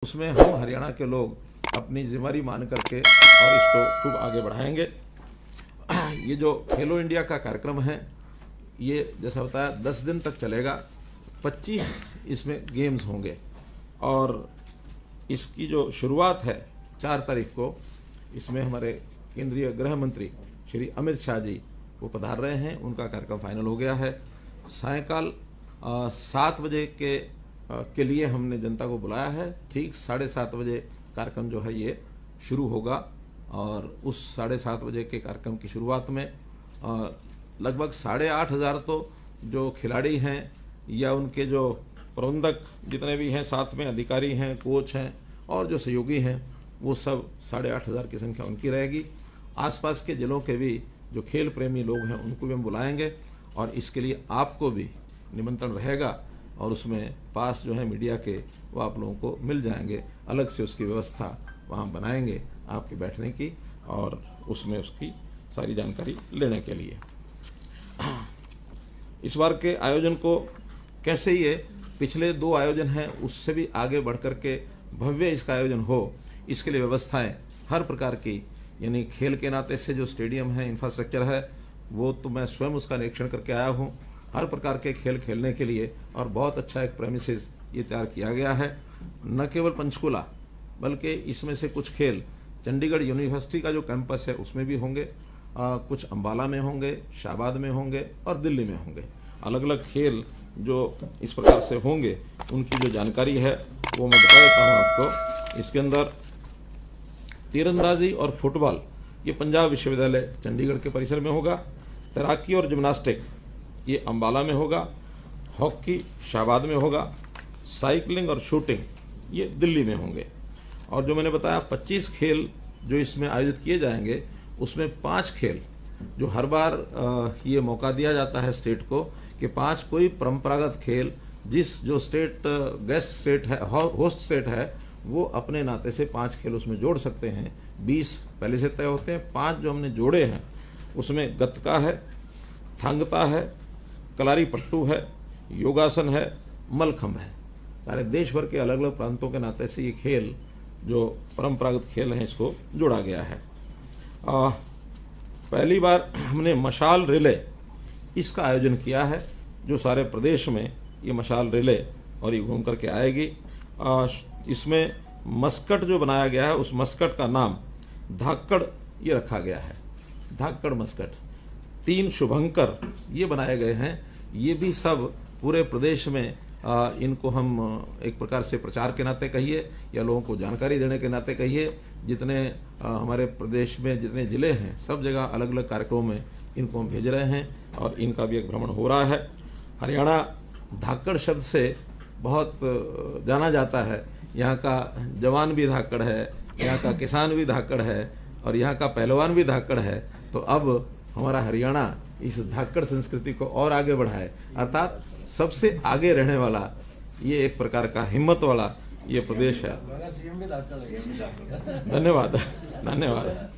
उसमें हम हरियाणा के लोग अपनी जिम्मेदारी मान करके और इसको खूब आगे बढ़ाएंगे। ये जो खेलो इंडिया का कार्यक्रम है ये जैसा बताया 10 दिन तक चलेगा। 25 इसमें गेम्स होंगे और इसकी जो शुरुआत है 4 तारीख को, इसमें हमारे केंद्रीय गृह मंत्री श्री अमित शाह जी वो पधार रहे हैं। उनका कार्यक्रम फाइनल हो गया है। सायंकाल 7 बजे के लिए हमने जनता को बुलाया है। ठीक 7:30 बजे कार्यक्रम जो है ये शुरू होगा और उस 7:30 बजे के कार्यक्रम की शुरुआत में लगभग 8,500 तो जो खिलाड़ी हैं या उनके जो प्रबंधक जितने भी हैं, साथ में अधिकारी हैं, कोच हैं और जो सहयोगी हैं, वो सब 8,500 की संख्या उनकी रहेगी। आसपास के जिलों के भी जो खेल प्रेमी लोग हैं उनको भी हम बुलाएंगे और इसके लिए आपको भी निमंत्रण रहेगा और उसमें पास जो है मीडिया के वो आप लोगों को मिल जाएंगे। अलग से उसकी व्यवस्था वहाँ बनाएंगे आपके बैठने की और उसमें उसकी सारी जानकारी लेने के लिए। इस बार के आयोजन को कैसे ये पिछले 2 आयोजन हैं उससे भी आगे बढ़ कर के भव्य इसका आयोजन हो, इसके लिए व्यवस्थाएं हर प्रकार की, यानी खेल के नाते से जो स्टेडियम है, इंफ्रास्ट्रक्चर है, वो तो मैं स्वयं उसका निरीक्षण करके आया हूँ। हर प्रकार के खेल खेलने के लिए और बहुत अच्छा एक प्रेमिसेस ये तैयार किया गया है। न केवल पंचकुला बल्कि इसमें से कुछ खेल चंडीगढ़ यूनिवर्सिटी का जो कैंपस है उसमें भी होंगे, कुछ अंबाला में होंगे, शाहबाद में होंगे और दिल्ली में होंगे। अलग अलग खेल जो इस प्रकार से होंगे उनकी जो जानकारी है वो मैं बता देता हूँ आपको। इसके अंदर तीरंदाजी और फुटबॉल ये पंजाब विश्वविद्यालय चंडीगढ़ के परिसर में होगा। तैराकी और जिम्नास्टिक ये अंबाला में होगा। हॉकी शाहबाद में होगा। साइकिलिंग और शूटिंग ये दिल्ली में होंगे। और जो मैंने बताया 25 खेल जो इसमें आयोजित किए जाएंगे उसमें 5 खेल जो हर बार ये मौका दिया जाता है स्टेट को कि 5 कोई परंपरागत खेल जिस जो स्टेट गेस्ट स्टेट है, होस्ट स्टेट है, वो अपने नाते से 5 खेल उसमें जोड़ सकते हैं। 20 पहले से तय होते हैं। 5 जो हमने जोड़े हैं उसमें गतका है, थांगता है, कलारी पट्टू है, योगासन है, मलखम्ब है। सारे देश भर के अलग अलग प्रांतों के नाते से ये खेल जो परंपरागत खेल हैं इसको जोड़ा गया है। पहली बार हमने मशाल रिले इसका आयोजन किया है, जो सारे प्रदेश में ये मशाल रिले और ये घूम करके आएगी। इसमें मस्कट जो बनाया गया है उस मस्कट का नाम धाकड़ ये रखा गया है। धाकड़ मस्कट 3 शुभंकर ये बनाए गए हैं। ये भी सब पूरे प्रदेश में इनको हम एक प्रकार से प्रचार के नाते कहिए या लोगों को जानकारी देने के नाते कहिए, जितने हमारे प्रदेश में जितने ज़िले हैं सब जगह अलग अलग कार्यक्रमों में इनको हम भेज रहे हैं और इनका भी एक भ्रमण हो रहा है। हरियाणा धाकड़ शब्द से बहुत जाना जाता है। यहाँ का जवान भी धाकड़ है, यहाँ का किसान भी धाकड़ है और यहाँ का पहलवान भी धाकड़ है। तो अब हमारा हरियाणा इस धाकड़ संस्कृति को और आगे बढ़ाए, अर्थात सबसे आगे रहने वाला ये एक प्रकार का हिम्मत वाला ये प्रदेश है। धन्यवाद धन्यवाद।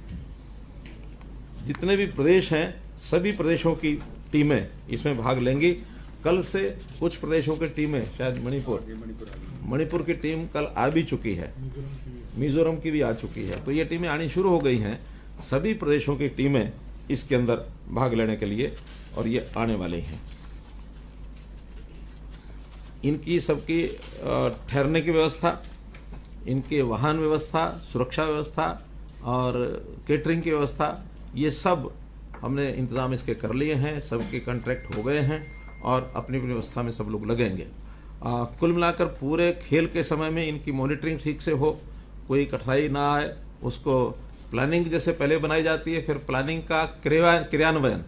जितने भी प्रदेश हैं सभी प्रदेशों की टीमें इसमें भाग लेंगी। कल से कुछ प्रदेशों की टीमें, शायद मणिपुर की टीम कल आ भी चुकी है, मिजोरम की भी आ चुकी है, तो ये टीमें आनी शुरू हो गई हैं। सभी प्रदेशों की टीमें इसके अंदर भाग लेने के लिए और ये आने वाले हैं। इनकी सबकी ठहरने की व्यवस्था, इनके वाहन व्यवस्था, सुरक्षा व्यवस्था और केटरिंग की व्यवस्था, ये सब हमने इंतज़ाम इसके कर लिए हैं। सबके कॉन्ट्रैक्ट हो गए हैं और अपनी अपनी व्यवस्था में सब लोग लगेंगे। कुल मिलाकर पूरे खेल के समय में इनकी मॉनिटरिंग ठीक से हो, कोई कठिनाई ना आए, उसको प्लानिंग जैसे पहले बनाई जाती है, फिर प्लानिंग का क्रियान्वयन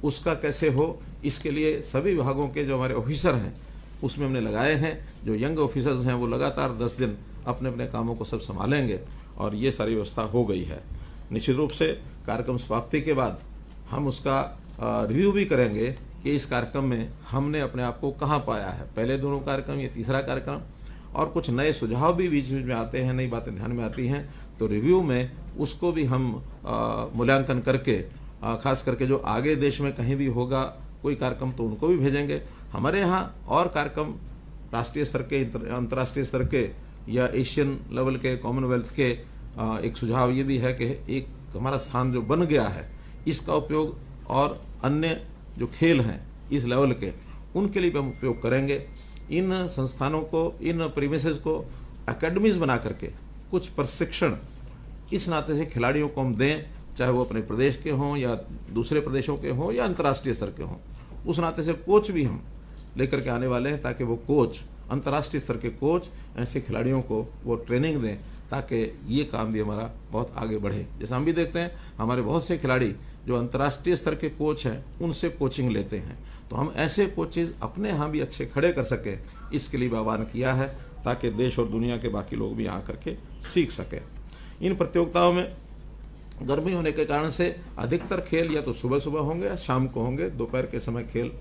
उसका कैसे हो, इसके लिए सभी विभागों के जो हमारे ऑफिसर हैं उसमें हमने लगाए हैं। जो यंग ऑफिसर्स हैं वो लगातार 10 दिन अपने अपने कामों को सब संभालेंगे और ये सारी व्यवस्था हो गई है। निश्चित रूप से कार्यक्रम समाप्ति के बाद हम उसका रिव्यू भी करेंगे कि इस कार्यक्रम में हमने अपने आप को कहाँ पाया है। पहले दोनों कार्यक्रम, ये तीसरा कार्यक्रम, और कुछ नए सुझाव भी बीच बीच में आते हैं, नई बातें ध्यान में आती हैं, तो रिव्यू में उसको भी हम मूल्यांकन करके खास करके जो आगे देश में कहीं भी होगा कोई कार्यक्रम तो उनको भी भेजेंगे। हमारे यहाँ और कार्यक्रम राष्ट्रीय स्तर के, अंतर्राष्ट्रीय स्तर के या एशियन लेवल के, कॉमनवेल्थ के, एक सुझाव ये भी है कि एक हमारा स्थान जो बन गया है इसका उपयोग और अन्य जो खेल हैं इस लेवल के, उनके लिए भी हम उपयोग करेंगे। इन संस्थानों को, इन प्रीमिसेस को एकेडमीज बना करके कुछ प्रशिक्षण इस नाते से खिलाड़ियों को हम दें, चाहे वो अपने प्रदेश के हों या दूसरे प्रदेशों के हों या अंतर्राष्ट्रीय स्तर के हों। उस नाते से कोच भी हम लेकर के आने वाले हैं ताकि वो कोच, अंतर्राष्ट्रीय स्तर के कोच ऐसे खिलाड़ियों को वो ट्रेनिंग दें ताकि ये काम भी हमारा बहुत आगे बढ़े। जैसे हम भी देखते हैं हमारे बहुत से खिलाड़ी जो अंतर्राष्ट्रीय स्तर के कोच हैं उनसे कोचिंग लेते हैं, तो हम ऐसे कोचेज अपने यहाँ भी अच्छे खड़े कर सकें, इसके लिए आह्वान किया है ताकि देश और दुनिया के बाकी लोग भी यहाँ करके सीख सकें। इन प्रतियोगिताओं में गर्मी होने के कारण से अधिकतर खेल या तो सुबह सुबह होंगे या शाम को होंगे। दोपहर के समय खेल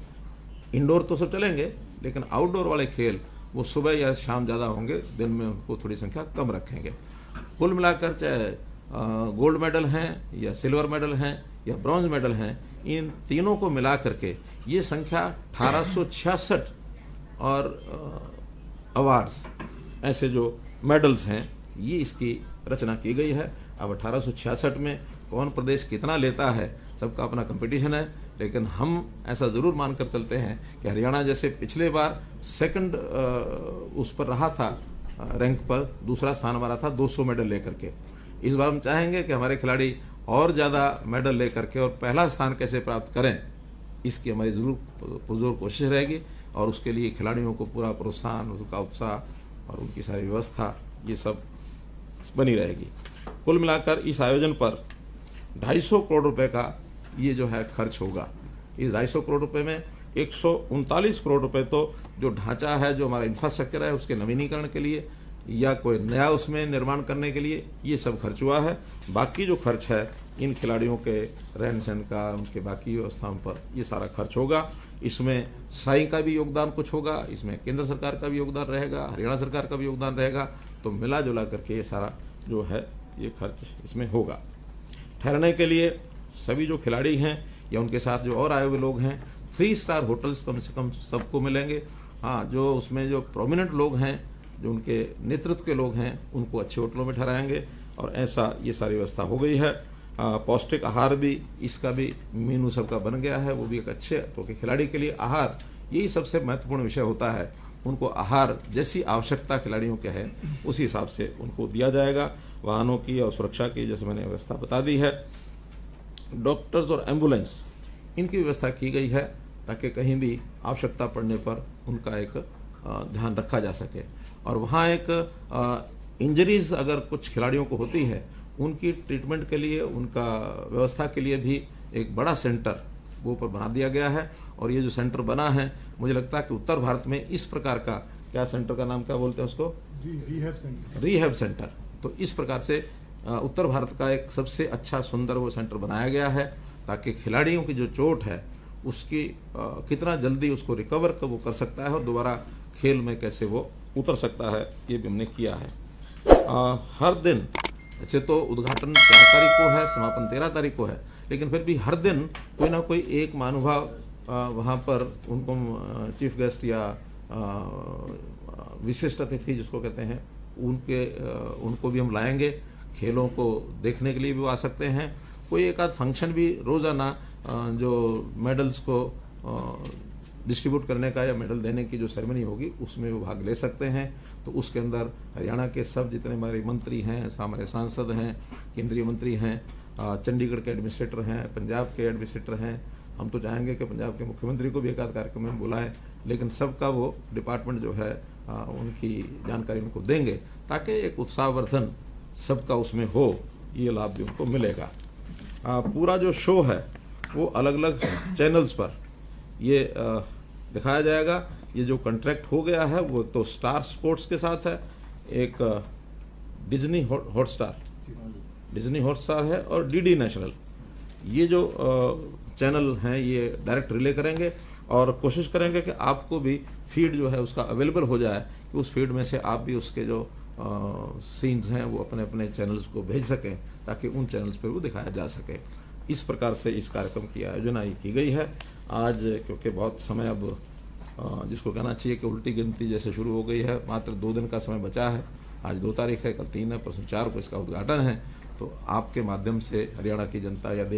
इंडोर तो सब चलेंगे, लेकिन आउटडोर वाले खेल वो सुबह या शाम ज़्यादा होंगे, दिन में उनको थोड़ी संख्या कम रखेंगे। कुल मिलाकर चाहे गोल्ड मेडल हैं या सिल्वर मेडल हैं या ब्रॉन्ज मेडल हैं, इन तीनों को मिला करके ये संख्या 1866 और अवार्ड्स, ऐसे जो मेडल्स हैं, ये इसकी रचना की गई है। अब 1866 में कौन प्रदेश कितना लेता है, सबका अपना कंपटीशन है, लेकिन हम ऐसा ज़रूर मानकर चलते हैं कि हरियाणा जैसे पिछले बार सेकंड उस पर रहा था, रैंक पर दूसरा स्थान हमारा था 200 मेडल लेकर के। इस बार हम चाहेंगे कि हमारे खिलाड़ी और ज़्यादा मेडल लेकर के और पहला स्थान कैसे प्राप्त करें, इसकी हमारी ज़रूर पुरजोर कोशिश रहेगी और उसके लिए खिलाड़ियों को पूरा प्रोत्साहन, उनका उत्साह और उनकी सारी व्यवस्था ये सब बनी रहेगी। कुल मिलाकर इस आयोजन पर 250 करोड़ रुपए का ये जो है खर्च होगा। इस 250 करोड़ रुपए में 139 करोड़ रुपए तो जो ढांचा है, जो हमारा इंफ्रास्ट्रक्चर है उसके नवीनीकरण के लिए या कोई नया उसमें निर्माण करने के लिए ये सब खर्च हुआ है। बाकी जो खर्च है इन खिलाड़ियों के रहन सहन का, उनके बाकी व्यवस्थाओं पर ये सारा खर्च होगा। इसमें साई का भी योगदान कुछ होगा, इसमें केंद्र सरकार का भी योगदान रहेगा, हरियाणा सरकार का भी योगदान रहेगा, तो मिला जुला करके ये सारा जो है ये खर्च इसमें होगा। ठहरने के लिए सभी जो खिलाड़ी हैं या उनके साथ जो और आए हुए लोग हैं, 3 स्टार होटल्स कम से कम सबको मिलेंगे। हाँ, जो उसमें जो प्रोमिनेंट लोग हैं, जो उनके नेतृत्व के लोग हैं, उनको अच्छे होटलों में ठहराएंगे और ऐसा ये सारी व्यवस्था हो गई है। पौष्टिक आहार भी, इसका भी मेनू सबका बन गया है, वो भी एक अच्छे, तो कि खिलाड़ी के लिए आहार यही सबसे महत्वपूर्ण विषय होता है। उनको आहार जैसी आवश्यकता खिलाड़ियों के है उसी हिसाब से उनको दिया जाएगा। वाहनों की और सुरक्षा की जैसे मैंने व्यवस्था बता दी है। डॉक्टर्स और एम्बुलेंस, इनकी व्यवस्था की गई है ताकि कहीं भी आवश्यकता पड़ने पर उनका एक ध्यान रखा जा सके। और वहाँ एक इंजरीज अगर कुछ खिलाड़ियों को होती है, उनकी ट्रीटमेंट के लिए, उनका व्यवस्था के लिए भी एक बड़ा सेंटर वो ऊपर बना दिया गया है। और ये जो सेंटर बना है, मुझे लगता है कि उत्तर भारत में इस प्रकार का, क्या सेंटर का नाम क्या बोलते हैं उसको, रिहैब सेंटर। तो इस प्रकार से उत्तर भारत का एक सबसे अच्छा सुंदर वो सेंटर बनाया गया है ताकि खिलाड़ियों की जो चोट है उसकी कितना जल्दी उसको रिकवर वो कर सकता है और दोबारा खेल में कैसे वो उतर सकता है, ये भी हमने किया है। हर दिन, ऐसे तो उद्घाटन 4 तारीख को है, समापन 13 तारीख को है, लेकिन फिर भी हर दिन कोई ना कोई एक महानुभाव वहाँ पर उनको चीफ गेस्ट या विशिष्ट अतिथि जिसको कहते हैं, उनको भी हम लाएंगे। खेलों को देखने के लिए भी वो आ सकते हैं। कोई एक आध फंक्शन भी रोज़ाना जो मेडल्स को डिस्ट्रीब्यूट करने का या मेडल देने की जो सेरेमनी होगी उसमें वो भाग ले सकते हैं। तो उसके अंदर हरियाणा के सब जितने हमारे मंत्री हैं, हमारे सांसद हैं, केंद्रीय मंत्री हैं, चंडीगढ़ के एडमिनिस्ट्रेटर हैं, पंजाब के एडमिनिस्ट्रेटर हैं, हम तो चाहेंगे कि पंजाब के मुख्यमंत्री को भी एक आध कार्यक्रम में बुलाएं, लेकिन सबका वो डिपार्टमेंट जो है उनकी जानकारी उनको देंगे ताकि एक उत्साहवर्धन सबका उसमें हो, ये लाभ भी उनको मिलेगा। पूरा जो शो है वो अलग अलग चैनल्स पर ये दिखाया जाएगा। ये जो कॉन्ट्रैक्ट हो गया है वो तो स्टार स्पोर्ट्स के साथ है, एक डिज्नी हॉटस्टार है और डीडी नेशनल, ये जो चैनल हैं ये डायरेक्ट रिले करेंगे और कोशिश करेंगे कि आपको भी फीड जो है उसका अवेलेबल हो जाए कि उस फीड में से आप भी उसके जो सीन्स हैं वो अपने अपने चैनल्स को भेज सकें ताकि उन चैनल्स पर वो दिखाया जा सके। इस प्रकार से इस कार्यक्रम की आयोजना की गई है। आज क्योंकि बहुत समय अब जिसको कहना चाहिए कि उल्टी गिनती जैसे शुरू हो गई है, मात्र 2 दिन का समय बचा है। आज 2 तारीख है, कल 3 है, परसों 4 को इसका उद्घाटन है। तो आपके माध्यम से हरियाणा की जनता या देश